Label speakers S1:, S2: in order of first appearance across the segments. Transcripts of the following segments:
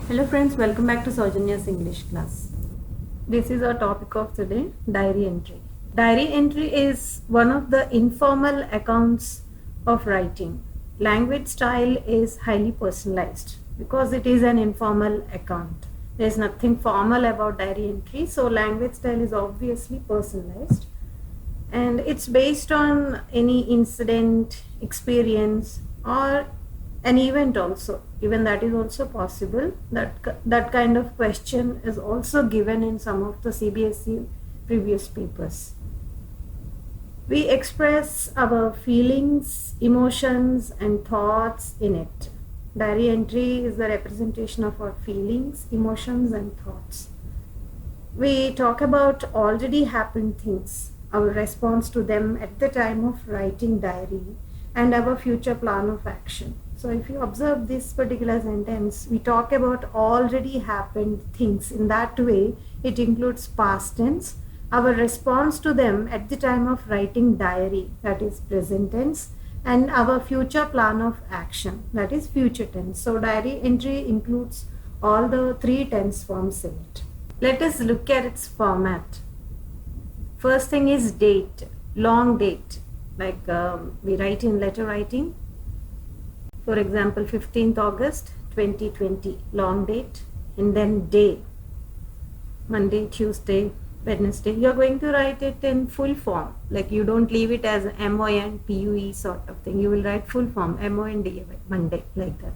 S1: Hello friends, welcome back to Saujanya's English class. This is our topic of today, diary entry. Diary entry is one of the informal accounts of writing. Language style is highly personalized because it is an informal account. There is nothing formal about diary entry, so language style is obviously personalized and it's based on any incident, experience, or an event also. Even that is also possible. That kind of question is also given in some of the CBSE previous papers. We express our feelings, emotions, and thoughts in it. Diary entry is the representation of our feelings, emotions, and thoughts. We talk about already happened things, our response to them at the time of writing diary, and our future plan of action. So if you observe this particular sentence, we talk about already happened things. In that way, it includes past tense, our response to them at the time of writing diary, that is present tense, and our future plan of action, that is future tense. So diary entry includes all the three tense forms in it. Let us look at its format. First thing is date, long date, like we write in letter writing. For example, 15th August 2020, long date, and then day, Monday, Tuesday, Wednesday. You're going to write it in full form, like you don't leave it as MONPUE sort of thing. You will write full form, MONDA, Monday, like that.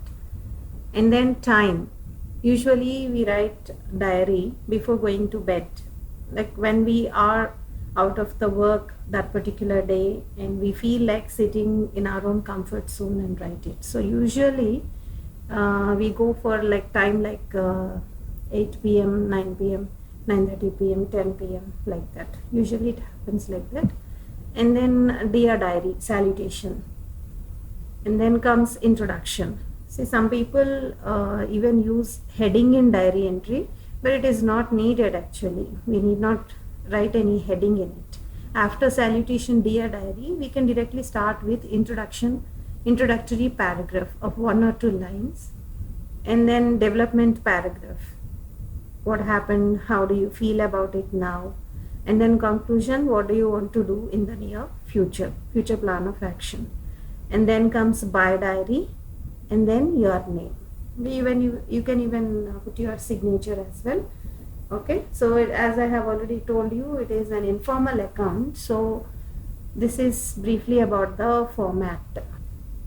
S1: And then time. Usually we write diary before going to bed, like when we are out of the work that particular day and we feel like sitting in our own comfort zone and write it. So usually we go for like time like 8 p.m., 9 p.m., 9:30 p.m., 10 p.m., like that. Usually it happens like that. And then dear diary, salutation. And then comes introduction. See, some people even use heading in diary entry, but it is not needed actually. We need not write any heading in it. After salutation, dear diary, we can directly start with introductory paragraph of 1 or 2 lines, and then development paragraph. What happened? How do you feel about it now? And then conclusion, what do you want to do in the near future plan of action. And then comes by diary, and then your name. You can even put your signature as well. Okay, so as I have already told you, it is an informal account. So this is briefly about the format.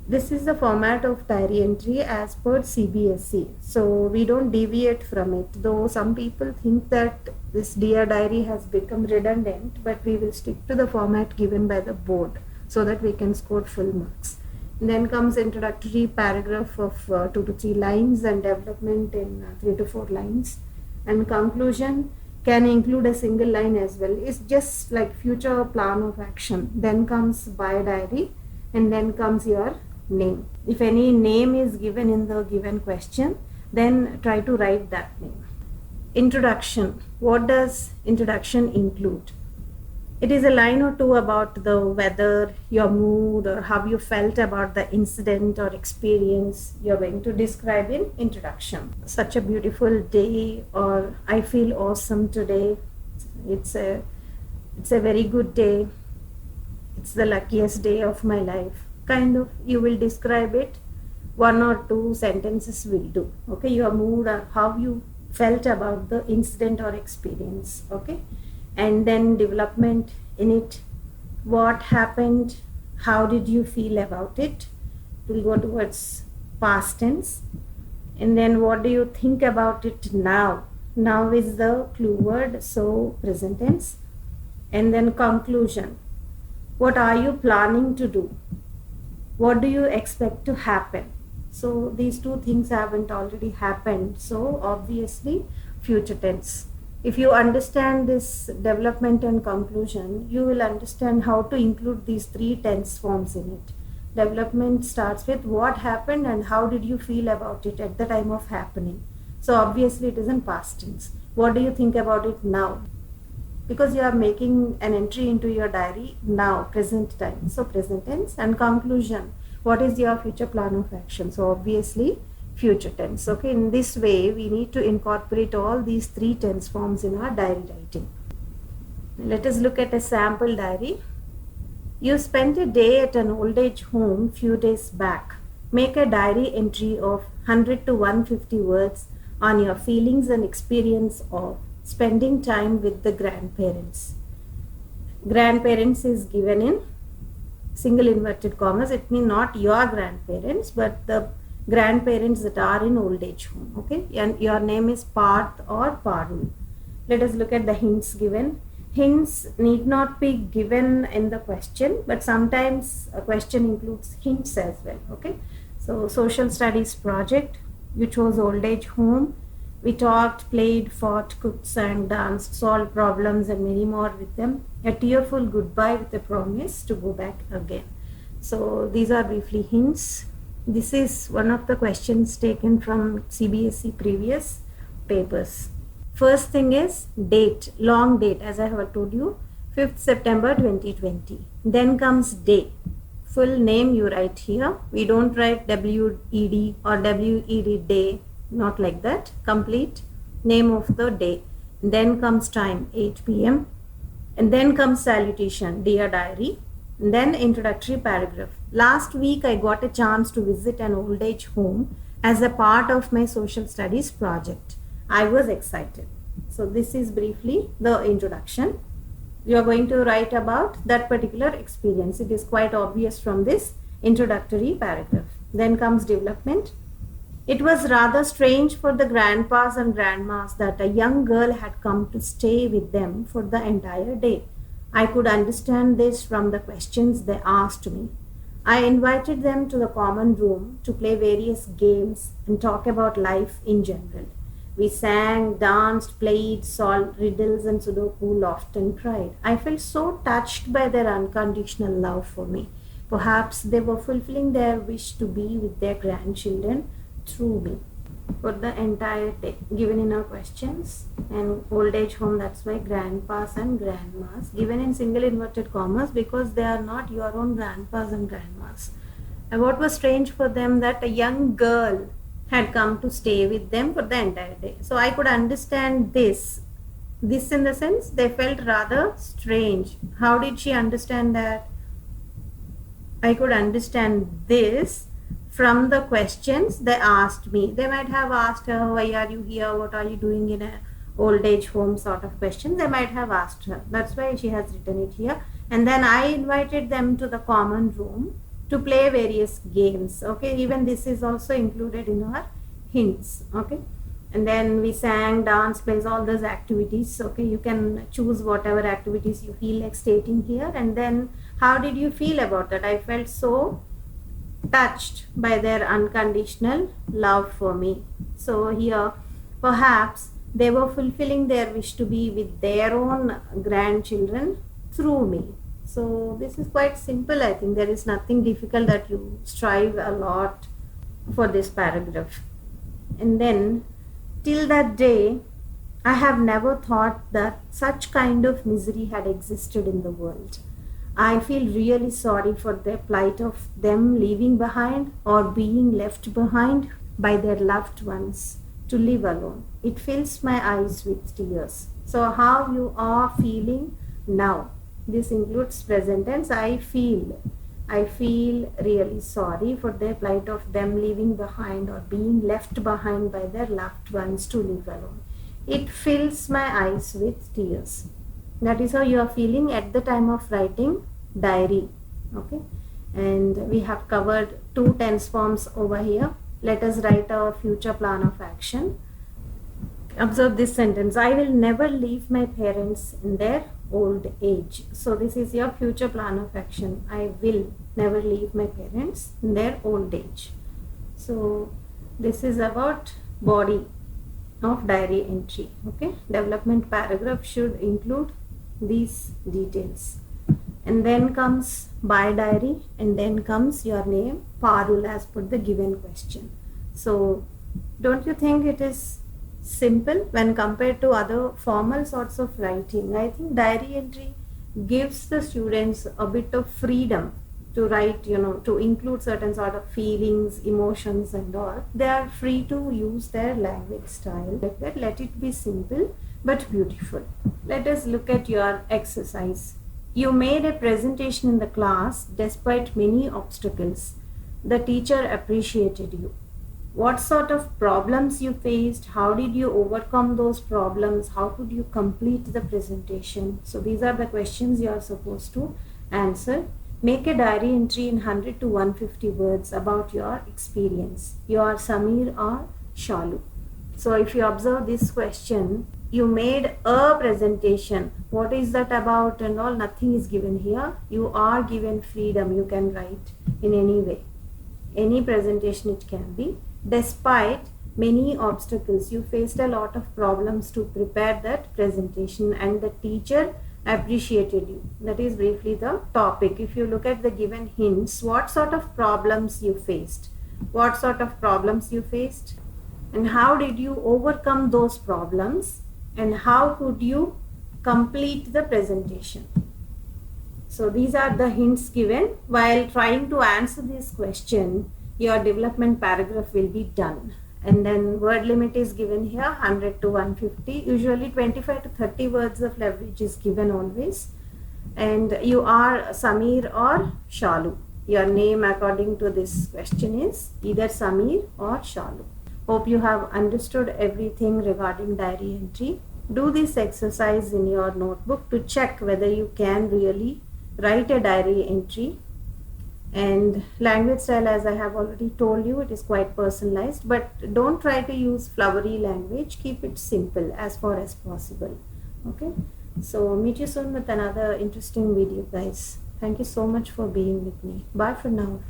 S1: This is the format of diary entry as per CBSE. So we don't deviate from it, though some people think that this dear diary has become redundant, but we will stick to the format given by the board so that we can score full marks. And then comes introductory paragraph of 2 to 3 lines and development in 3 to 4 lines. And conclusion can include a single line as well. It's just like future plan of action. Then comes by diary, and then comes your name. If any name is given in the given question, then try to write that name. Introduction. What does introduction include? It is a line or two about the weather, your mood, or how you felt about the incident or experience you're going to describe in introduction. Such a beautiful day, or I feel awesome today. It's a very good day. It's the luckiest day of my life. Kind of, you will describe it. 1 or 2 sentences will do. Okay, your mood or how you felt about the incident or experience. Okay. And then development in it, what happened, how did you feel about it. It will go towards past tense. And then what do you think about it now. Now is the clue word, so present tense. And then conclusion, what are you planning to do, what do you expect to happen. So these 2 things haven't already happened, so obviously future tense. If you understand this development and conclusion, you will understand how to include these 3 tense forms in it. Development starts with what happened and how did you feel about it at the time of happening. So obviously it is in past tense. What do you think about it now? Because you are making an entry into your diary now, present time. So present tense. And conclusion, what is your future plan of action? So obviously future tense. Okay, in this way we need to incorporate all these three tense forms in our diary writing. Let us look at a sample diary. You spent a day at an old age home few days back. Make a diary entry of 100 to 150 words on your feelings and experience of spending time with the grandparents. Grandparents is given in single inverted commas. It means not your grandparents, but the grandparents that are in old age home. Okay, and your name is Parth or Parul. Let us look at the hints given. Hints need not be given in the question, but sometimes a question includes hints as well. Okay, so social studies project, you chose old age home. We talked, played, fought, cooked, sang, danced, solved problems, and many more with them. A tearful goodbye with a promise to go back again. So these are briefly hints. This is one of the questions taken from CBSE previous papers. First thing is date, long date, as I have told you, 5th September 2020. Then comes day. Full name you write here. We don't write WED or WED day. Not like that. Complete name of the day. Then comes time, 8 p.m. And then comes salutation, dear diary. And then introductory paragraph. Last week I got a chance to visit an old age home as a part of my social studies project. I was excited. So this is briefly the introduction. You are going to write about that particular experience. It is quite obvious from this introductory paragraph. Then comes development. It was rather strange for the grandpas and grandmas that a young girl had come to stay with them for the entire day. I could understand this from the questions they asked me. I invited them to the common room to play various games and talk about life in general. We sang, danced, played, solved riddles and Sudoku, laughed and cried. I felt so touched by their unconditional love for me. Perhaps they were fulfilling their wish to be with their grandchildren through me for the entire day. Given in our questions, and old age home, that's why grandpas and grandmas, given in single inverted commas because they are not your own grandpas and grandmas. And what was strange for them that a young girl had come to stay with them for the entire day. So I could understand this in the sense they felt rather strange. How did she understand that? I could understand this from the questions they asked me. They might have asked her, why are you here? What are you doing in a old age home sort of question. They might have asked her. That's why she has written it here. And then I invited them to the common room to play various games. Okay, even this is also included in our hints. Okay, and then we sang, dance, plays, all those activities. Okay, you can choose whatever activities you feel like stating here. And then how did you feel about that? I felt so touched by their unconditional love for me. So here perhaps they were fulfilling their wish to be with their own grandchildren through me. So this is quite simple. I think there is nothing difficult that you strive a lot for this paragraph. And then, till that day I have never thought that such kind of misery had existed in the world. I feel really sorry for the plight of them leaving behind or being left behind by their loved ones to live alone. It fills my eyes with tears. So how you are feeling now? This includes present tense. I feel really sorry for their plight of them leaving behind or being left behind by their loved ones to live alone. It fills my eyes with tears. That is how you are feeling at the time of writing diary. Okay, and we have covered 2 tense forms over here. Let us write our future plan of action. Observe this sentence. I will never leave my parents in their old age. So this is your future plan of action. I will never leave my parents in their old age. So this is about body of diary entry. Okay, development paragraph should include these details. And then comes by diary, and then comes your name Parul as per the given question. So don't you think it is simple when compared to other formal sorts of writing? I think diary entry gives the students a bit of freedom to write, to include certain sort of feelings, emotions and all, they are free to use their language style like that. Let it be simple but beautiful. Let us look at your exercise. You made a presentation in the class despite many obstacles. The teacher appreciated you. What sort of problems you faced? How did you overcome those problems? How could you complete the presentation? So these are the questions you are supposed to answer. Make a diary entry in 100 to 150 words about your experience. You are Samir or Shalu. So if you observe this question, you made a presentation. What is that about and all? Nothing is given here. You are given freedom. You can write in any way. Any presentation it can be. Despite many obstacles, you faced a lot of problems to prepare that presentation and the teacher appreciated you. That is briefly the topic. If you look at the given hints, what sort of problems you faced? What sort of problems you faced? And how did you overcome those problems? And how could you complete the presentation? So these are the hints given. While trying to answer this question, your development paragraph will be done. And then word limit is given here, 100 to 150. Usually 25 to 30 words of leverage is given always. And you are Samir or Shalu. Your name according to this question is either Samir or Shalu. Hope you have understood everything regarding diary entry. Do this exercise in your notebook to check whether you can really write a diary entry. And language style, as I have already told you, it is quite personalized, but don't try to use flowery language. Keep it simple as far as possible. Okay, so meet you soon with another interesting video, guys. Thank you so much for being with me. Bye for now.